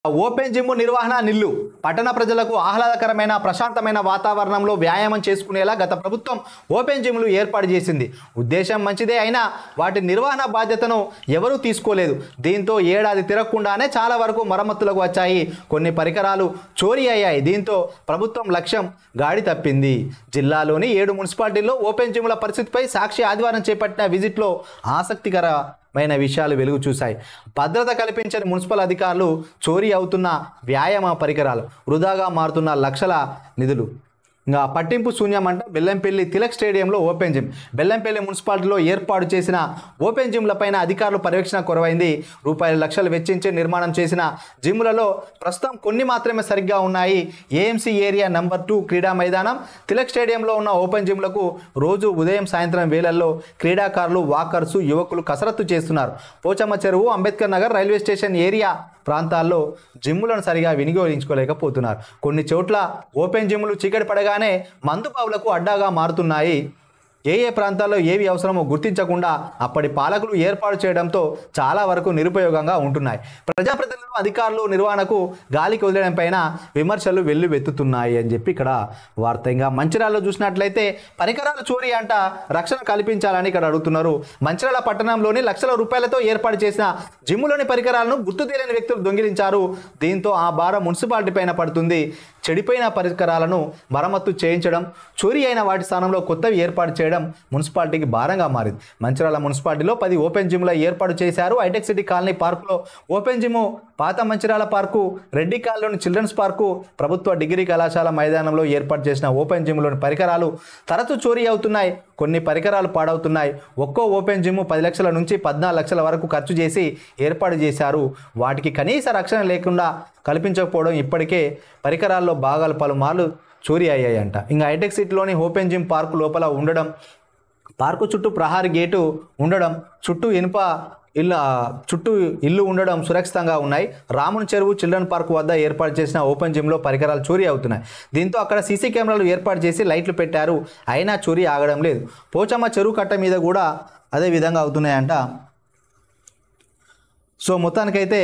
Open gym నిర్వహణ నిల్లు పట్టణ ప్రజలకు ఆహ్లాదకరమైన ప్రశాంతమైన వాతావరణంలో వ్యాయామం చేసుకునేలా గత ప్రభుత్వం ఓపెన్ జిమ్లు ఏర్పాటు చేసింది. ఉద్దేశం మంచిదే అయినా వాటి నిర్వహణ బాధ్యతను ఎవరూ తీసుకోలేదు. దీంతో ఏడాది తిరగకుండానే చాలా వరకు మరమ్మతులకు వచ్చాయి. కొన్ని పరికరాలు చోరీ అయ్యాయి. దీంతో ప్రభుత్వం లక్ష్యం గాడి తప్పింది. జిల్లాలోని 7 మున్సిపాలిటీల్లో ఓపెన్ జిమ్ల పరిస్థితిపై సాక్షి ఆదివారం చేపట్టిన విజిట్లో ఆసక్తికరమైన విషయాలు వెలుగు చూశాయి. భద్రత కల్పించని మున్సిపల్ అధికారులు, చోరీ అవుతున్న వ్యాయామ పరికరాలు, వృధాగా మారుతున్న లక్షల నిధులు, ఇంకా పట్టింపు శూన్యమంట బెల్లంపల్లి తిలక్ స్టేడియంలో ఓపెన్ జిమ్. బెల్లంపల్లి మున్సిపాలిటీలో ఏర్పాటు చేసిన ఓపెన్ జిమ్లపైన అధికారులు పర్యవేక్షణ కొరవైంది. లక్షలు వెచ్చించి నిర్మాణం చేసిన జిమ్లలో ప్రస్తుతం కొన్ని మాత్రమే సరిగ్గా ఉన్నాయి. ఏఎంసీ ఏరియా నంబర్ 2 క్రీడా మైదానం, తిలక్ స్టేడియంలో ఉన్న ఓపెన్ జిమ్లకు రోజు ఉదయం సాయంత్రం వేళల్లో క్రీడాకారులు, వాకర్సు, యువకులు కసరత్తు చేస్తున్నారు. పోచమ్మ చెరువు, Ambedkar Nagar, railway station area ప్రాంతాల్లో జిమ్లను సరిగా వినియోగించుకోలేకపోతున్నారు. కొన్ని చోట్ల ఓపెన్ జిమ్లు చీకటి పడగానే మందుబావులకు అడ్డాగా మారుతున్నాయి. ఏ ప్రాంతాల్లో ఏవి అవసరమో గుర్తించకుండా అప్పటి పాలకులు ఏర్పాటు చేయడంతో చాలా వరకు నిరుపయోగంగా ఉంటున్నాయి. ప్రజాప్రతినిధులు, అధికారులు నిర్వహణకు గాలికి వదిలేయడం పైన విమర్శలు వెల్లువెత్తుతున్నాయి అని చెప్పి ఇక్కడ వార్త. ఇంకా మంచిర్యాలలో చూసినట్లయితే పరికరాలు చోరీ అంట రక్షణ కల్పించాలని ఇక్కడ అడుగుతున్నారు. మంచిర్యాల పట్టణంలోని లక్షల రూపాయలతో ఏర్పాటు చేసిన జిమ్లోని పరికరాలను గుర్తు తెలియని వ్యక్తులు దొంగిలించారు. దీంతో ఆ భారం మున్సిపాలిటీ పైన పడుతుంది. చెడిపోయిన పరికరాలను మరమ్మతు చేయించడం, చోరీ అయిన వాటి స్థానంలో కొత్తవి ఏర్పాటు చేయడం మున్సిపాలిటీకి భారంగా మారింది. మంచిర్యాల మున్సిపాలిటీలో 10 ఓపెన్ జిమ్ల ఏర్పాటు చేశారు. హైటెక్ సిటీ కాలనీ పార్కులో ఓపెన్ జిమ్, పాత మంచిర్యాల పార్కు, రెడ్డి కాలనీలోని చిల్డ్రన్స్ పార్కు, ప్రభుత్వ డిగ్రీ కళాశాల మైదానంలో ఏర్పాటు చేసిన ఓపెన్ జిమ్లోని పరికరాలు తరచూ చోరీ అవుతున్నాయి. కొన్ని పరికరాలు పాడవుతున్నాయి. ఒక్కో ఓపెన్ జిమ్ 10 లక్షల నుంచి 14 లక్షల వరకు ఖర్చు చేసి ఏర్పాటు చేశారు. వాటికి కనీస రక్షణ లేకుండా కల్పించకపోవడం, ఇప్పటికే పరికరాల్లో భాగాలు పలుమార్లు చోరీ అయ్యాయంట. ఇంకా హైటెక్ సిటీలోని ఓపెన్ జిమ్ పార్కు లోపల ఉండడం, పార్కు చుట్టూ ప్రహారీ గేటు ఉండడం, చుట్టూ ఇల్లు ఉండడం సురక్షితంగా ఉన్నాయి. రాముని చెరువు, చిల్డ్రన్ పార్క్ వద్ద ఏర్పాటు చేసిన ఓపెన్ జిమ్లో పరికరాలు చోరీ అవుతున్నాయి. దీంతో అక్కడ సీసీ కెమెరాలు ఏర్పాటు చేసి లైట్లు పెట్టారు. అయినా చోరీ ఆగడం లేదు. పోచమ్మ చెరువు కట్ట మీద కూడా అదే విధంగా అవుతున్నాయంట. సో మొత్తానికైతే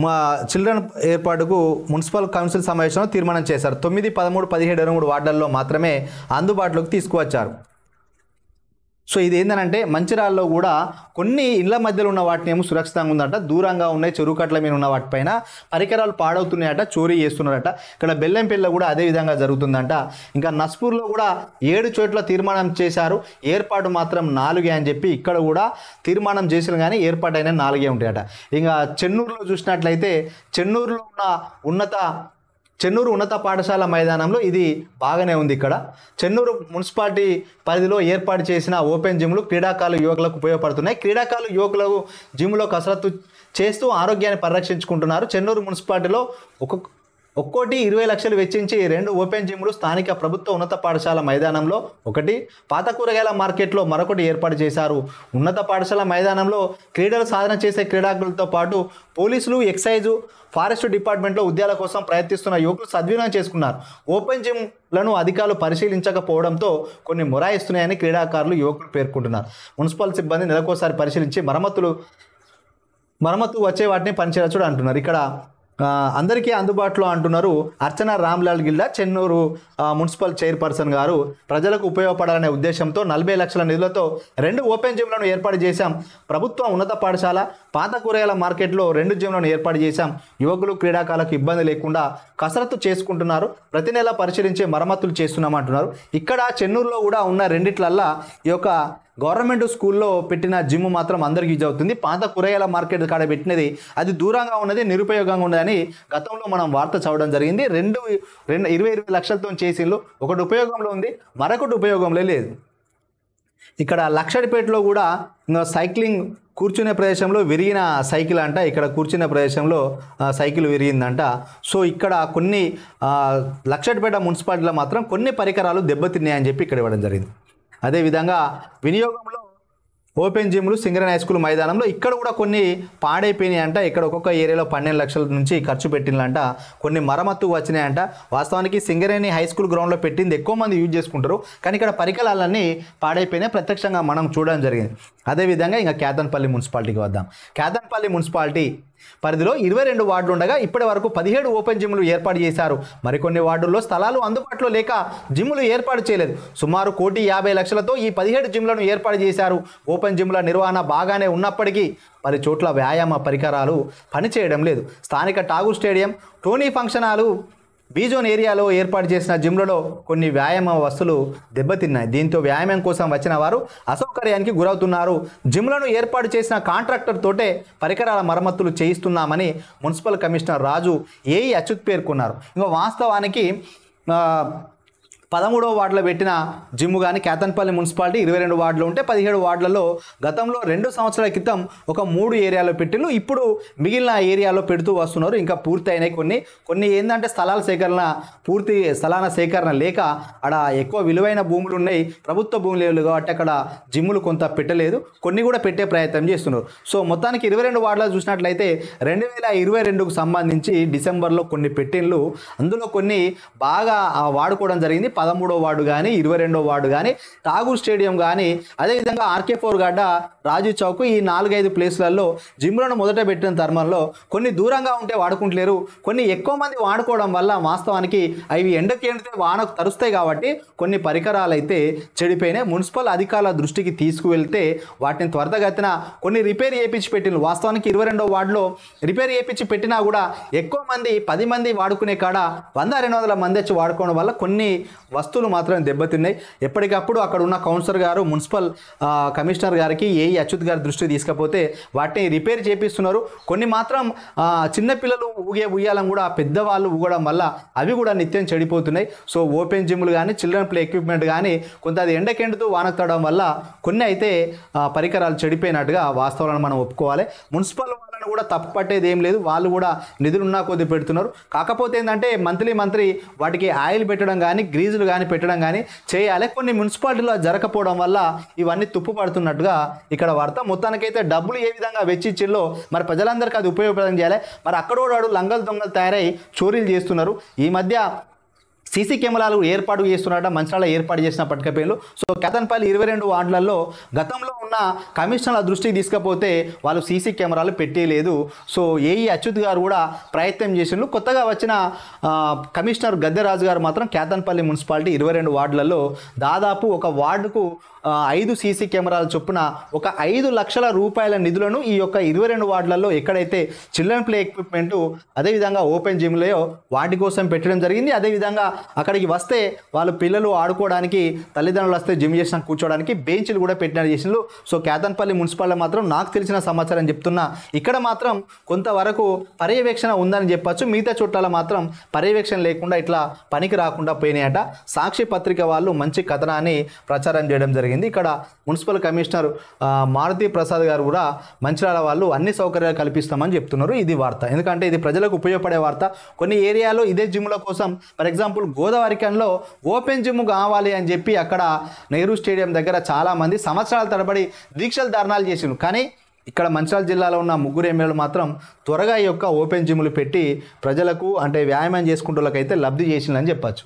మా చిల్డ్రన్ ఏర్పాటుకు మున్సిపల్ కౌన్సిల్ సమావేశంలో తీర్మానం చేశారు. 9, 13, 17, 23 వార్డుల్లో మాత్రమే అందుబాటులోకి తీసుకువచ్చారు. సో ఇది ఏంటంటే మంచిర్యాలలో కూడా కొన్ని ఇళ్ల మధ్యలో ఉన్న వాటిని ఏమో సురక్షితంగా ఉందట, దూరంగా ఉన్నాయి చెరువు కట్ల మీద ఉన్న వాటిపైన పరికరాలు పాడవుతున్నాయట, చోరీ చేస్తున్నారట. ఇక్కడ బెల్లంపల్లిలో కూడా అదే విధంగా జరుగుతుందంట. ఇంకా నస్పూర్లో కూడా 7 చోట్ల తీర్మానం చేశారు. ఏర్పాటు మాత్రం 4 అని చెప్పి ఇక్కడ కూడా తీర్మానం చేసిన కానీ ఏర్పాటైన 4 ఉంటాయట. ఇంకా చెన్నూరులో చూసినట్లయితే చెన్నూరు ఉన్నత పాఠశాల మైదానంలో ఇది బాగానే ఉంది. ఇక్కడ చెన్నూరు మున్సిపాలిటీ పరిధిలో ఏర్పాటు చేసిన ఓపెన్ జిమ్లు క్రీడాకారులు, యువకులకు ఉపయోగపడుతున్నాయి. క్రీడాకారులు, యువకులకు జిమ్లో కసరత్తు చేస్తూ ఆరోగ్యాన్ని పరిరక్షించుకుంటున్నారు. చెన్నూరు మున్సిపాలిటీలో ఒక్కోటి 20 లక్షలు వెచ్చించి 2 ఓపెన్ జిమ్లు స్థానిక ప్రభుత్వ ఉన్నత పాఠశాల మైదానంలో ఒకటి, పాత కూరగాయల మార్కెట్లో మరొకటి ఏర్పాటు చేశారు. ఉన్నత పాఠశాల మైదానంలో క్రీడలు సాధన చేసే క్రీడాకులతో పాటు పోలీసులు, ఎక్సైజు, ఫారెస్ట్ డిపార్ట్మెంట్లో ఉద్యోగాల కోసం ప్రయత్నిస్తున్న యువకులు సద్వినియోగం చేసుకున్నారు. ఓపెన్ జిమ్లను అధికారులు పరిశీలించకపోవడంతో కొన్ని మొరాయిస్తున్నాయని క్రీడాకారులు, యువకులు పేర్కొంటున్నారు. మున్సిపల్ సిబ్బంది నెలకోసారి పరిశీలించి మరమ్మతు వచ్చే వాటిని పనిచేయచ్చు అంటున్నారు. ఇక్కడ అందరికీ అందుబాటులో అంటున్నారు. అర్చన రామ్లాల్ గిల్డా, చెన్నూరు మున్సిపల్ చైర్పర్సన్ గారు, ప్రజలకు ఉపయోగపడాలనే ఉద్దేశంతో 40 లక్షల నిధులతో 2 ఓపెన్ జిమ్లను ఏర్పాటు చేశాం. ప్రభుత్వ ఉన్నత పాఠశాల, పాత కూరగాయల మార్కెట్లో 2 జిమ్లను ఏర్పాటు చేశాం. యువకులు, క్రీడాకారులకు ఇబ్బంది లేకుండా కసరత్తు చేసుకుంటున్నారు. ప్రతి నెల పరిశీలించే మరమ్మతులు చేస్తున్నామంటున్నారు. ఇక్కడ చెన్నూరులో కూడా ఉన్న రెండిట్లల్లా ఈ యొక్క గవర్నమెంట్ స్కూల్లో పెట్టిన జిమ్ మాత్రం అందరికీ యూజ్ అవుతుంది. పాత కూరగాయల మార్కెట్ కాడ పెట్టినది అది దూరంగా ఉన్నది, నిరుపయోగంగా ఉన్నదని గతంలో మనం వార్త చదవడం జరిగింది. 20 లక్షలతో చేసిళ్ళు. ఒకటి ఉపయోగంలో ఉంది, మరొకటి ఉపయోగంలో లేదు. ఇక్కడ లక్షడిపేటలో కూడా సైక్లింగ్ కూర్చునే ప్రదేశంలో విరిగిన సైకిల్ అంట. ఇక్కడ కూర్చునే ప్రదేశంలో సైకిల్ విరిగిందంట. సో ఇక్కడ కొన్ని లక్షడిపేట మున్సిపాలిటీలో మాత్రం కొన్ని పరికరాలు దెబ్బతిన్నాయని చెప్పి ఇక్కడ ఇవ్వడం జరిగింది. అదేవిధంగా వినియోగంలో ఓపెన్ జిమ్లు సింగరేణి హై స్కూల్ మైదానంలో ఇక్కడ కూడా కొన్ని పాడైపోయినాయంట. ఇక్కడ ఒక్కొక్క ఏరియాలో 12 లక్షల నుంచి ఖర్చు పెట్టిందంట. కొన్ని మరమ్మత్తు వచ్చినాయంట. వాస్తవానికి సింగరేణి హై స్కూల్ గ్రౌండ్లో పెట్టింది ఎక్కువ మంది యూజ్ చేసుకుంటారు, కానీ ఇక్కడ పరికరాలన్నీ పాడైపోయినాయి, ప్రత్యక్షంగా మనం చూడడం జరిగింది. అదేవిధంగా ఇంకా కేతన్పల్లి మున్సిపాలిటీకి వద్దాం. కేతన్పల్లి మున్సిపాలిటీ పరిధిలో 22 వార్డులు ఉండగా ఇప్పటి వరకు 17 ఓపెన్ జిమ్లు ఏర్పాటు చేశారు. మరికొన్ని వార్డుల్లో స్థలాలు అందుబాటులో లేక జిమ్లు ఏర్పాటు చేయలేదు. సుమారు 1,50,00,000తో ఈ 17 జిమ్లను ఏర్పాటు చేశారు. ఓపెన్ జిమ్ల నిర్వహణ బాగానే ఉన్నప్పటికీ మరి చోట్ల వ్యాయామ పరికరాలు పనిచేయడం లేదు. స్థానిక Tagore stadium, Tony function hall, B zone ఏరియాలో ఏర్పాటు చేసిన జిమ్లలో కొన్ని వ్యాయామ వస్తువులు దెబ్బతిన్నాయి. దీంతో వ్యాయామం కోసం వచ్చిన వారు అసౌకర్యానికి గురవుతున్నారు. జిమ్లను ఏర్పాటు చేసిన కాంట్రాక్టర్ తోటే పరికరాల మరమ్మతులు చేయిస్తున్నామని మున్సిపల్ కమిషనర్ రాజు ఏఈ అచ్యుత్ పేర్కొన్నారు. ఇంకా వాస్తవానికి 13వ వార్డులో పెట్టిన జిమ్ కానీ కేతన్పల్లి మున్సిపాలిటీ 22 వార్డులు ఉంటే 17 వార్డులలో గతంలో 2 సంవత్సరాల క్రితం ఒక 3 ఏరియాలో పెట్టిళ్ళు. ఇప్పుడు మిగిలిన ఏరియాలో పెడుతూ వస్తున్నారు. ఇంకా పూర్తి అయినాయి. కొన్ని ఏంటంటే స్థలాల సేకరణ లేక అక్కడ ఎక్కువ విలువైన భూములు ఉన్నాయి, ప్రభుత్వ భూములు లేవు కాబట్టి అక్కడ జిమ్ములు కొంత పెట్టలేదు, కొన్ని కూడా పెట్టే ప్రయత్నం చేస్తున్నారు. సో మొత్తానికి 22 వార్డులో చూసినట్లయితే 2022కు సంబంధించి డిసెంబర్లో కొన్ని పెట్టిళ్ళు, అందులో కొన్ని బాగా వాడుకోవడం జరిగింది. 13వ వార్డు కానీ 22వ వార్డు కానీ ఠాగూర్ స్టేడియం కానీ అదేవిధంగా RK4 గడ్డ, రాజు చౌక్, ఈ 4-5 ప్లేస్లలో జిమ్లను మొదట పెట్టిన తరుణంలో కొన్ని దూరంగా ఉంటే వాడుకుంటలేరు, కొన్ని ఎక్కువ మంది వాడుకోవడం వల్ల వాస్తవానికి అవి ఎండకి ఎండితే వానకు తరుస్తాయి కాబట్టి కొన్ని పరికరాలు అయితే చెడిపోయినాయి. మున్సిపల్ అధికారుల దృష్టికి తీసుకువెళ్తే వాటిని త్వరితగతిన కొన్ని రిపేర్ చేయించి పెట్టిన. వాస్తవానికి 22వ వార్డులో రిపేర్ చేయించి పెట్టినా కూడా ఎక్కువ మంది 10 మంది వాడుకునే కాడ 100-200 మంది వచ్చి వాడుకోవడం వల్ల కొన్ని వస్తువులు మాత్రం దెబ్బతిన్నాయి. ఎప్పటికప్పుడు అక్కడ ఉన్న కౌన్సిలర్ గారు మున్సిపల్ కమిషనర్ గారికి ఏఈ అచ్యుత్ గారి దృష్టి తీసుకపోతే వాటిని రిపేర్ చేపిస్తున్నారు. కొన్ని మాత్రం చిన్నపిల్లలు ఊగే ఉయ్యాలని కూడా పెద్దవాళ్ళు ఊగడం వల్ల అవి కూడా నిత్యం చెడిపోతున్నాయి. సో ఓపెన్ జిమ్లు కానీ చిల్డ్రన్ ప్లే ఎక్విప్మెంట్ కానీ కొంత అది ఎండకెండుతూ వానకతడం వల్ల కొన్ని అయితే పరికరాలు చెడిపోయినట్టుగా వాస్తవాలను మనం ఒప్పుకోవాలి. మున్సిపల్ వాళ్ళని కూడా తప్పు పట్టేది ఏం లేదు, వాళ్ళు కూడా నిధులున్నా కొద్ది పెడుతున్నారు. కాకపోతే ఏంటంటే మంత్లీ వాటికి ఆయిల్ పెట్టడం కానీ గ్రీజులు కానీ పెట్టడం కానీ చేయాలి. కొన్ని మున్సిపాలిటీలో జరగకపోవడం వల్ల ఇవన్నీ తుప్పు పడుతున్నట్టుగా ఇక్కడ వార్త. మొత్తానికైతే డబ్బులు ఏ విధంగా వెచ్చిచ్చిల్లో మరి ప్రజలందరికీ అది ఉపయోగపడం చేయాలి. మరి అక్కడోడాడు లంగలు దొంగలు తయారై చోరీలు చేస్తున్నారు. ఈ మధ్య సీసీ కెమెరాలు ఏర్పాటు చేస్తున్నారట, మంచిర్యాల ఏర్పాటు చేసిన పట్టుకపోయారు. సో కేతన్పల్లి 22 వార్డులలో గతంలో ఉన్న కమిషనర్ల దృష్టికి తీసుకపోతే వాళ్ళు సీసీ కెమెరాలు పెట్టలేదు. సో ఏఈ అచ్యుత్ గారు కూడా ప్రయత్నం చేసిండ్రు. కొత్తగా వచ్చిన కమిషనర్ గద్దెరాజు గారు మాత్రం కేతన్పల్లి మున్సిపాలిటీ 22 వార్డులలో దాదాపు ఒక వార్డుకు 5 సీసీ కెమెరాల చొప్పున ఒక 5 లక్షల రూపాయల నిధులను ఈ యొక్క 22 వార్డులలో ఎక్కడైతే చిల్డ్రన్ ప్లే ఎక్విప్మెంటు అదేవిధంగా ఓపెన్ జిమ్లో వాటి కోసం పెట్టడం జరిగింది. అదేవిధంగా అక్కడికి వస్తే వాళ్ళు పిల్లలు ఆడుకోవడానికి, తల్లిదండ్రులు వస్తే జిమ్ చేసిన కూర్చోవడానికి బెంచ్లు కూడా పెట్టిన చేసినారు. సో కేతన్పల్లి మున్సిపాలిటీ మాత్రం నాకు తెలిసిన సమాచారం చెప్తున్నా ఇక్కడ మాత్రం కొంతవరకు పర్యవేక్షణ ఉందని చెప్పచ్చు. మిగతా చోట్ల మాత్రం పర్యవేక్షణ లేకుండా ఇట్లా పనికి రాకుండా పోయినాయట. సాక్షి పత్రిక వాళ్ళు మంచి కథనాన్ని ప్రచారం చేయడం జరిగింది. ఇక్కడ మున్సిపల్ కమిషనర్ మారుతి ప్రసాద్ గారు కూడా మంచిర్యాల వాళ్ళు అన్ని సౌకర్యాలు కల్పిస్తామని చెప్తున్నారు. ఇది వార్త, ఎందుకంటే ఇది ప్రజలకు ఉపయోగపడే వార్త. కొన్ని ఏరియాలో ఇదే జిమ్ల కోసం ఫర్ ఎగ్జాంపుల్ గోదావరికంలో ఓపెన్ జిమ్ కావాలి అని చెప్పి అక్కడ నెహ్రూ స్టేడియం దగ్గర చాలామంది సంవత్సరాల తరబడి దీక్షలు ధర్నాలు చేసిండ్రు. కానీ ఇక్కడ మంచిర్యాల జిల్లాలో ఉన్న 3 ఎమ్మెల్యేలు మాత్రం త్వరగా ఈ యొక్క ఓపెన్ జిమ్లు పెట్టి ప్రజలకు అంటే వ్యాయామం చేసుకుంటూ వాళ్ళకైతే లబ్ధి చేసిందని చెప్పచ్చు.